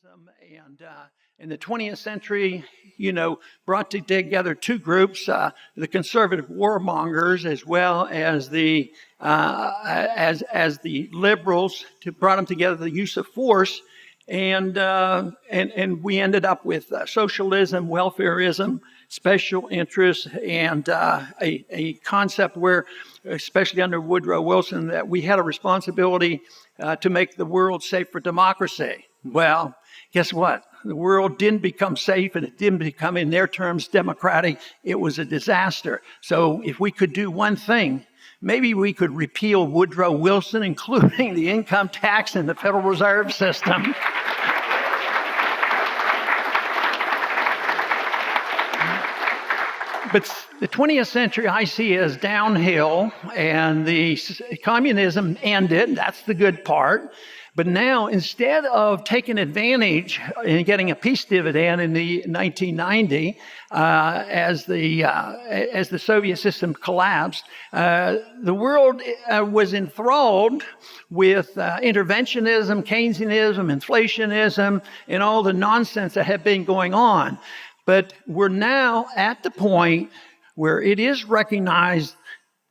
socialism and in the 20th century, brought together two groups, the conservative warmongers as well as the as the liberals, brought them together, the use of force, and we ended up with socialism, welfarism, special interests, and a concept where, especially under Woodrow Wilson, that we had a responsibility to make the world safe for democracy. Well, guess what? The world didn't become safe, and it didn't become, in their terms, democratic. It was a disaster. So if we could do one thing, maybe we could repeal Woodrow Wilson, including the income tax and the Federal Reserve System. But the 20th century I see as downhill, and the communism ended. That's the good part. But now, instead of taking advantage and getting a peace dividend in the 1990, as the Soviet system collapsed, the world was enthralled with interventionism, Keynesianism, inflationism, and all the nonsense that had been going on. But we're now at the point where it is recognized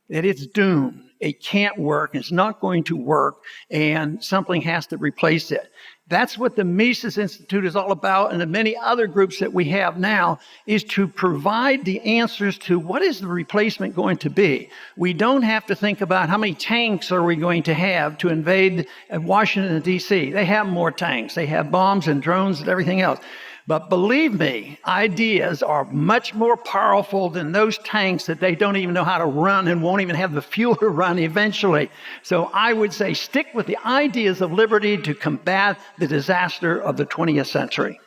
that it's doomed. It can't work. It's not going to work, and something has to replace it. That's what the Mises Institute is all about, and the many other groups that we have now, is to provide the answers to what is the replacement going to be. We don't have to think about how many tanks are we going to have to invade Washington, D.C. They have more tanks. They have bombs and drones and everything else. But believe me, ideas are much more powerful than those tanks that they don't even know how to run and won't even have the fuel to run eventually. So I would say stick with the ideas of liberty to combat the disaster of the 20th century.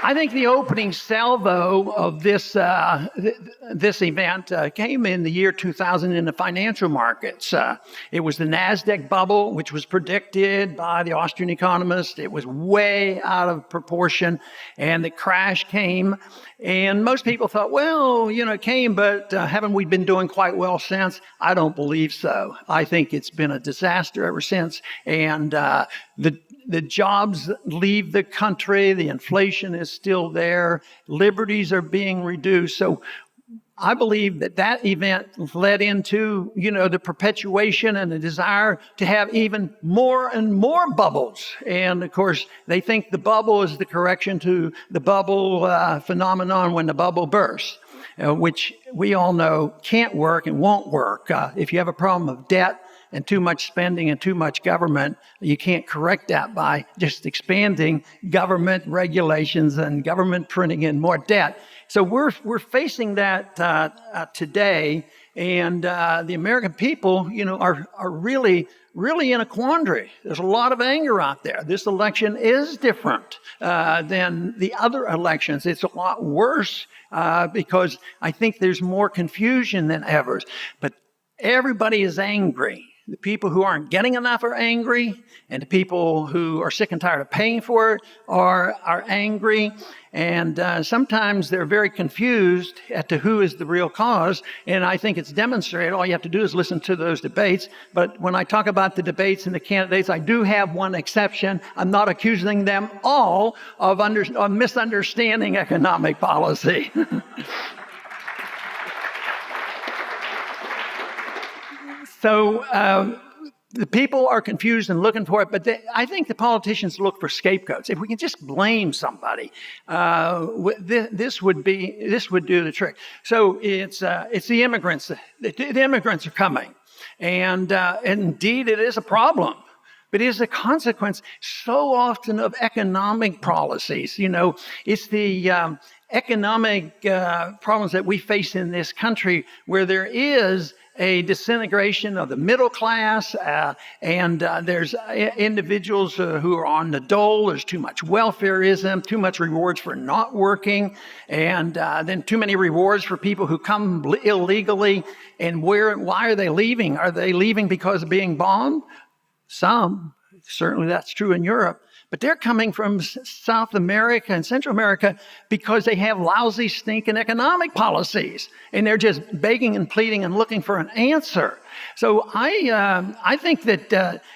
I think the opening salvo of this event came in the year 2000 in the financial markets. It was the NASDAQ bubble, which was predicted by the Austrian economist. It was way out of proportion, and the crash came. And most people thought, well, it came, but haven't we been doing quite well since? I don't believe so. I think it's been a disaster ever since. And the jobs leave the country. The inflation is still there. Liberties are being reduced. So I believe that event led into, the perpetuation and the desire to have even more and more bubbles. And of course, they think the bubble is the correction to the bubble phenomenon when the bubble bursts, which we all know can't work and won't work. If you have a problem of debt and too much spending and too much government, you can't correct that by just expanding government regulations and government printing in more debt. So we're facing that today, and the American people, are really in a quandary. There's a lot of anger out there. This election is different than the other elections. It's a lot worse because I think there's more confusion than ever. But everybody is angry. The people who aren't getting enough are angry, and the people who are sick and tired of paying for it are angry. And sometimes they're very confused as to who is the real cause. And I think it's demonstrated. All you have to do is listen to those debates. But when I talk about the debates and the candidates, I do have one exception. I'm not accusing them all of misunderstanding economic policy. So the people are confused and looking for it, but I think the politicians look for scapegoats. If we can just blame somebody, this would do the trick. So it's the immigrants. The immigrants are coming, and indeed it is a problem. But it is a consequence so often of economic policies. It's the economic problems that we face in this country where there is a disintegration of the middle class, and there's individuals who are on the dole. There's too much welfarism, too much rewards for not working, and then too many rewards for people who come illegally. And why are they leaving? Are they leaving because of being bombed? Some, certainly that's true in Europe. But they're coming from South America and Central America because they have lousy, stinking economic policies. And they're just begging and pleading and looking for an answer. So I think that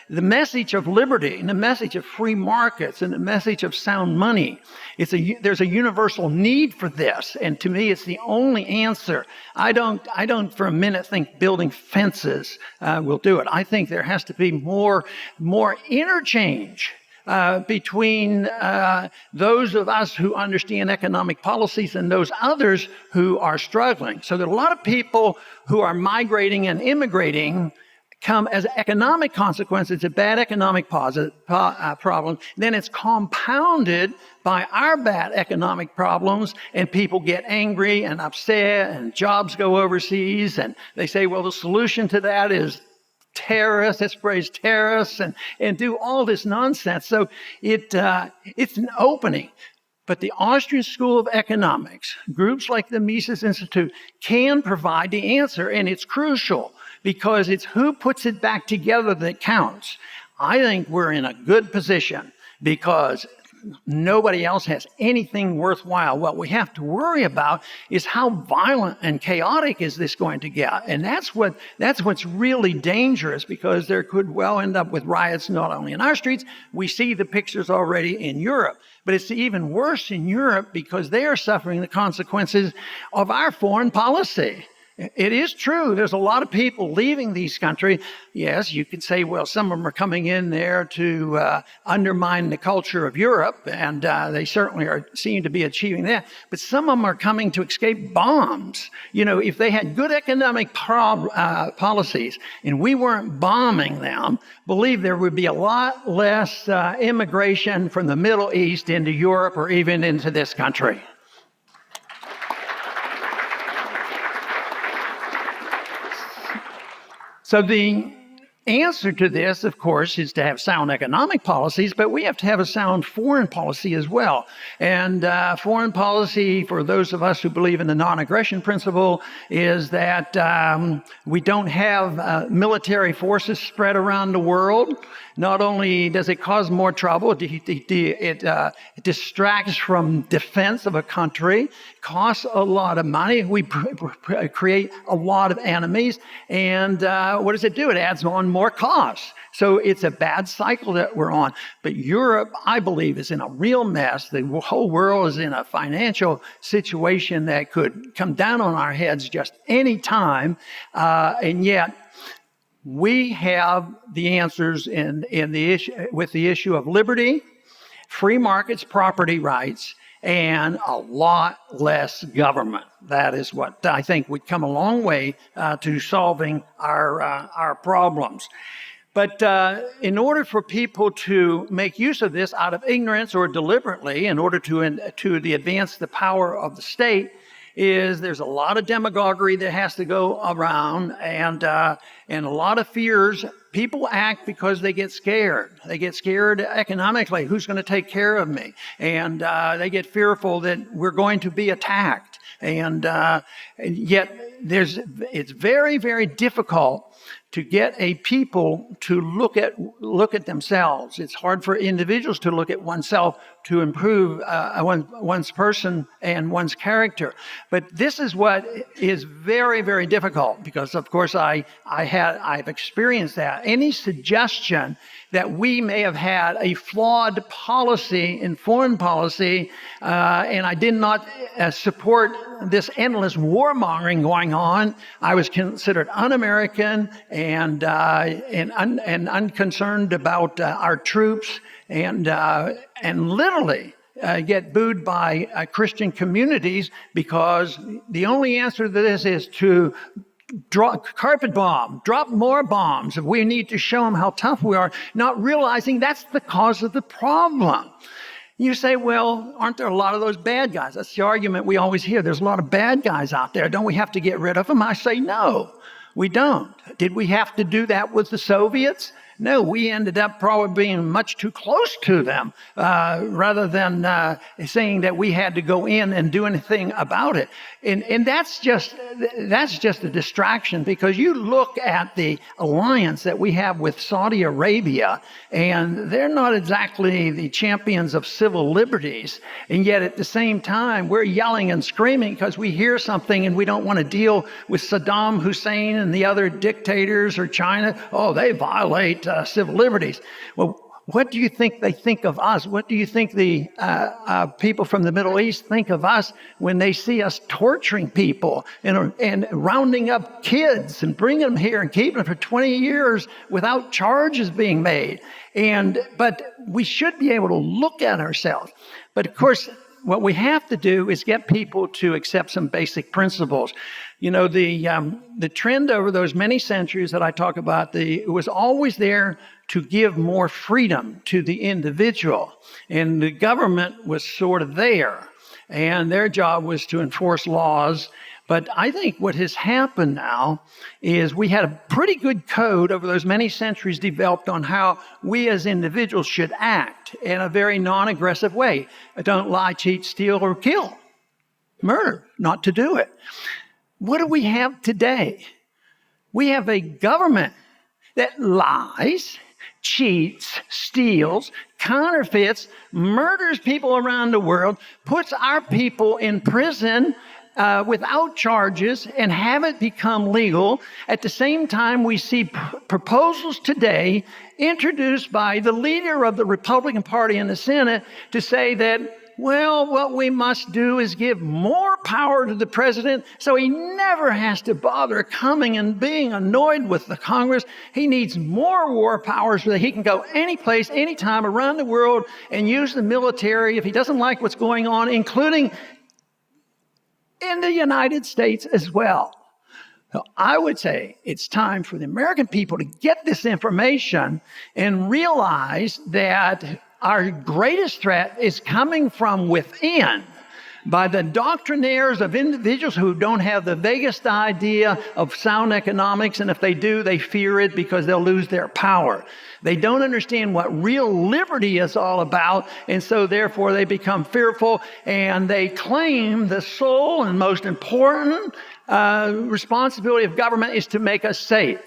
the message of liberty and the message of free markets and the message of sound money, there's a universal need for this. And to me, it's the only answer. I don't for a minute think building fences will do it. I think there has to be more interchange between those of us who understand economic policies and those others who are struggling. So there are a lot of people who are migrating and immigrating come as economic consequences. It's a bad economic problem. Then it's compounded by our bad economic problems, and people get angry and upset, and jobs go overseas, and they say, well, the solution to that is terrorists, let's praise terrorists and do all this nonsense. So it's an opening. But the Austrian School of Economics, groups like the Mises Institute, can provide the answer, and it's crucial because it's who puts it back together that counts. I think we're in a good position because nobody else has anything worthwhile. What we have to worry about is how violent and chaotic is this going to get. And that's what's really dangerous, because there could well end up with riots not only in our streets. We see the pictures already in Europe. But it's even worse in Europe because they are suffering the consequences of our foreign policy. It is true. There's a lot of people leaving these countries. Yes, you could say, well, some of them are coming in there to undermine the culture of Europe, and they certainly seem to be achieving that. But some of them are coming to escape bombs. You know, if they had good economic policies and we weren't bombing them, believe there would be a lot less immigration from the Middle East into Europe or even into this country. So the answer to this, of course, is to have sound economic policies, but we have to have a sound foreign policy as well. And foreign policy, for those of us who believe in the non-aggression principle, is that we don't have military forces spread around the world. Not only does it cause more trouble, it distracts from defense of a country, costs a lot of money, we create a lot of enemies, and what does it do? It adds on more costs. So it's a bad cycle that we're on. But Europe, I believe, is in a real mess. The whole world is in a financial situation that could come down on our heads just any time, and yet we have the answers with the issue of liberty, free markets, property rights, and a lot less government. That is what I think would come a long way to solving our problems. But in order for people to make use of this out of ignorance or deliberately, in order to advance the power of the state, there's a lot of demagoguery that has to go around, and a lot of fears. People act because they get scared. They get scared economically. Who's going to take care of me? And they get fearful that we're going to be attacked. And yet it's very, very difficult to get a people to look at themselves. It's hard for individuals to look at oneself to improve one's person and one's character. But this is what is very, very difficult, because of course I've experienced that. Any suggestion that we may have had a flawed policy in foreign policy, and I did not support this endless warmongering going on. I was considered un-American and unconcerned about our troops, and literally get booed by Christian communities, because the only answer to this is to carpet bomb, drop more bombs. We need to show them how tough we are, not realizing that's the cause of the problem. You say, well, aren't there a lot of those bad guys? That's the argument we always hear. There's a lot of bad guys out there. Don't we have to get rid of them? I say, no, we don't. Did we have to do that with the Soviets? No, we ended up probably being much too close to them rather than saying that we had to go in and do anything about it. And that's just a distraction, because you look at the alliance that we have with Saudi Arabia, and they're not exactly the champions of civil liberties. And yet at the same time, we're yelling and screaming because we hear something and we don't want to deal with Saddam Hussein and the other dictators, or China. Oh, they violate civil liberties. Well, what do you think they think of us? What do you think the people from the Middle East think of us when they see us torturing people and rounding up kids and bringing them here and keeping them for 20 years without charges being made? But we should be able to look at ourselves. But of course, what we have to do is get people to accept some basic principles. You know, the trend over those many centuries that I talk about, it was always there to give more freedom to the individual. And the government was sort of there. And their job was to enforce laws. But I think what has happened now is we had a pretty good code over those many centuries developed on how we as individuals should act in a very non-aggressive way. Don't lie, cheat, steal, or kill. Murder, not to do it. What do we have today? We have a government that lies, cheats, steals, counterfeits, murders people around the world, puts our people in prison without charges and have it become legal. At the same time, we see proposals today introduced by the leader of the Republican Party in the Senate to say that, well, what we must do is give more power to the president so he never has to bother coming and being annoyed with the Congress. He needs more war powers so that he can go any place, anytime around the world and use the military if he doesn't like what's going on, including in the United States as well. So I would say it's time for the American people to get this information and realize that our greatest threat is coming from within, by the doctrinaires of individuals who don't have the vaguest idea of sound economics, and if they do, they fear it because they'll lose their power. They don't understand what real liberty is all about, and so therefore they become fearful, and they claim the sole and most important responsibility of government is to make us safe.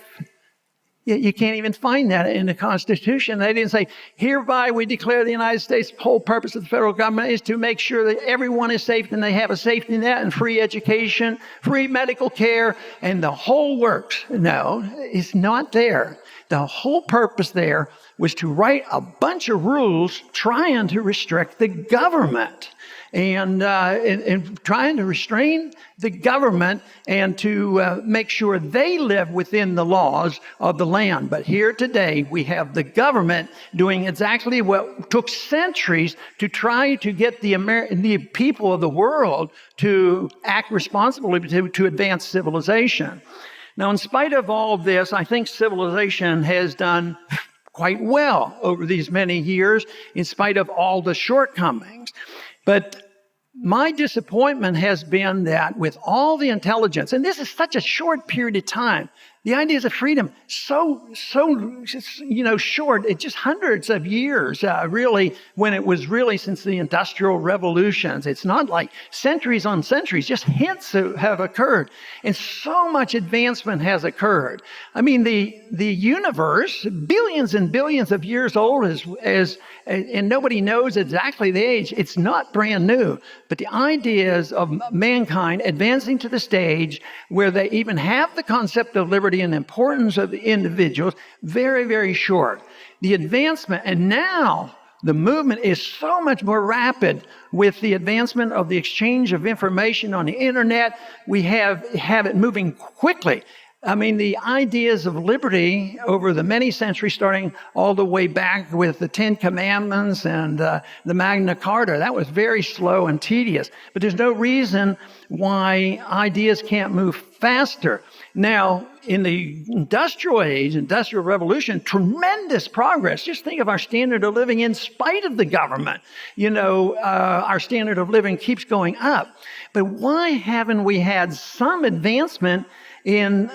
You can't even find that in the Constitution. They didn't say, hereby we declare the United States whole purpose of the federal government is to make sure that everyone is safe and they have a safety net and free education, free medical care, and the whole works. No, it's not there. The whole purpose there was to write a bunch of rules trying to restrict the government and trying to restrain the government and to make sure they live within the laws of the land. But here today, we have the government doing exactly what took centuries to try to get the people of the world to act responsibly to advance civilization. Now, in spite of all this, I think civilization has done quite well over these many years, in spite of all the shortcomings. But my disappointment has been that with all the intelligence, and this is such a short period of time, the ideas of freedom, so short, it's just hundreds of years, really, when it was really since the Industrial Revolutions. It's not like centuries on centuries, just hints have occurred. And so much advancement has occurred. I mean, the universe, billions and billions of years old, and nobody knows exactly the age. It's not brand new. But the ideas of mankind advancing to the stage where they even have the concept of liberty and importance of the individuals, very, very short. The advancement, and now the movement is so much more rapid with the advancement of the exchange of information on the internet. We have it moving quickly. I mean, the ideas of liberty over the many centuries, starting all the way back with the Ten Commandments and the Magna Carta, that was very slow and tedious. But there's no reason why ideas can't move faster. Now, in the industrial age, industrial revolution, tremendous progress. Just think of our standard of living in spite of the government. Our standard of living keeps going up. But why haven't we had some advancement in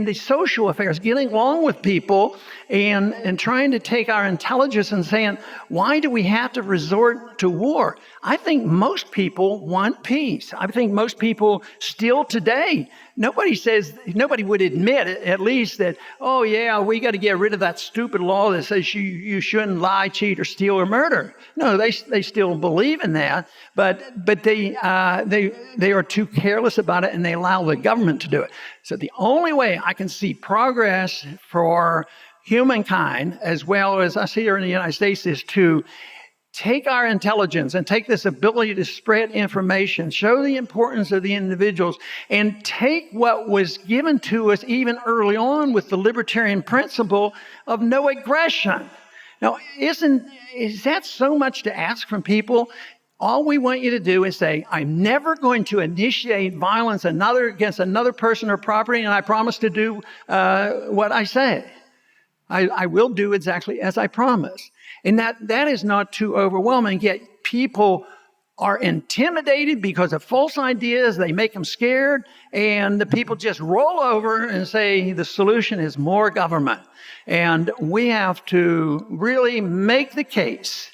the social affairs, getting along with people and trying to take our intelligence and saying, why do we have to resort to war? I think most people want peace. I think most people still today, nobody would admit at least that, oh yeah, we got to get rid of that stupid law that says you shouldn't lie, cheat, or steal or murder. No, they still believe in that, but they are too careless about it, and they allow the government to do it. So the only way I can see progress for humankind, as well as us here in the United States, is to take our intelligence and take this ability to spread information, show the importance of the individuals, and take what was given to us even early on with the libertarian principle of no aggression. Now, is that so much to ask from people? All we want you to do is say, I'm never going to initiate violence against another person or property, and I promise to do what I say. I will do exactly as I promise. And that is not too overwhelming, yet people are intimidated because of false ideas. They make them scared, and the people just roll over and say the solution is more government. And we have to really make the case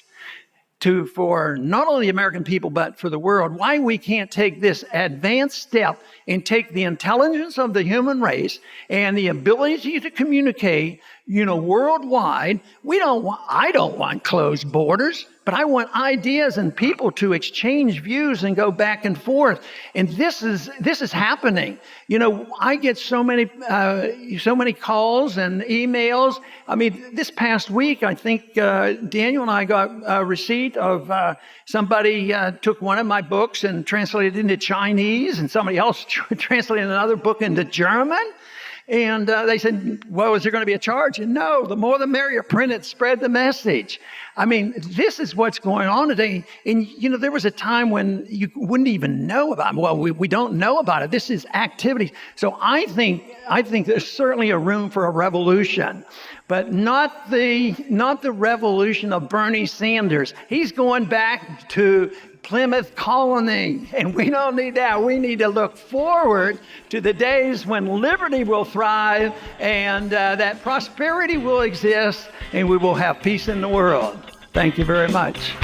for not only the American people, but for the world, why we can't take this advanced step and take the intelligence of the human race and the ability to communicate, worldwide. I don't want closed borders, but I want ideas and people to exchange views and go back and forth. And this is happening. I get so many calls and emails. I mean, this past week, I think Daniel and I got a receipt of somebody took one of my books and translated it into Chinese, and somebody else translated another book into German. And they said, well, is there going to be a charge? And no, the more the merrier. Print it, spread the message. I mean, this is what's going on today. And, there was a time when you wouldn't even know about it. Well, we don't know about it. This is activity. So I think there's certainly a room for a revolution, but not the revolution of Bernie Sanders. He's going back to Plymouth Colony, and we don't need that. We need to look forward to the days when liberty will thrive and that prosperity will exist, and we will have peace in the world. Thank you very much.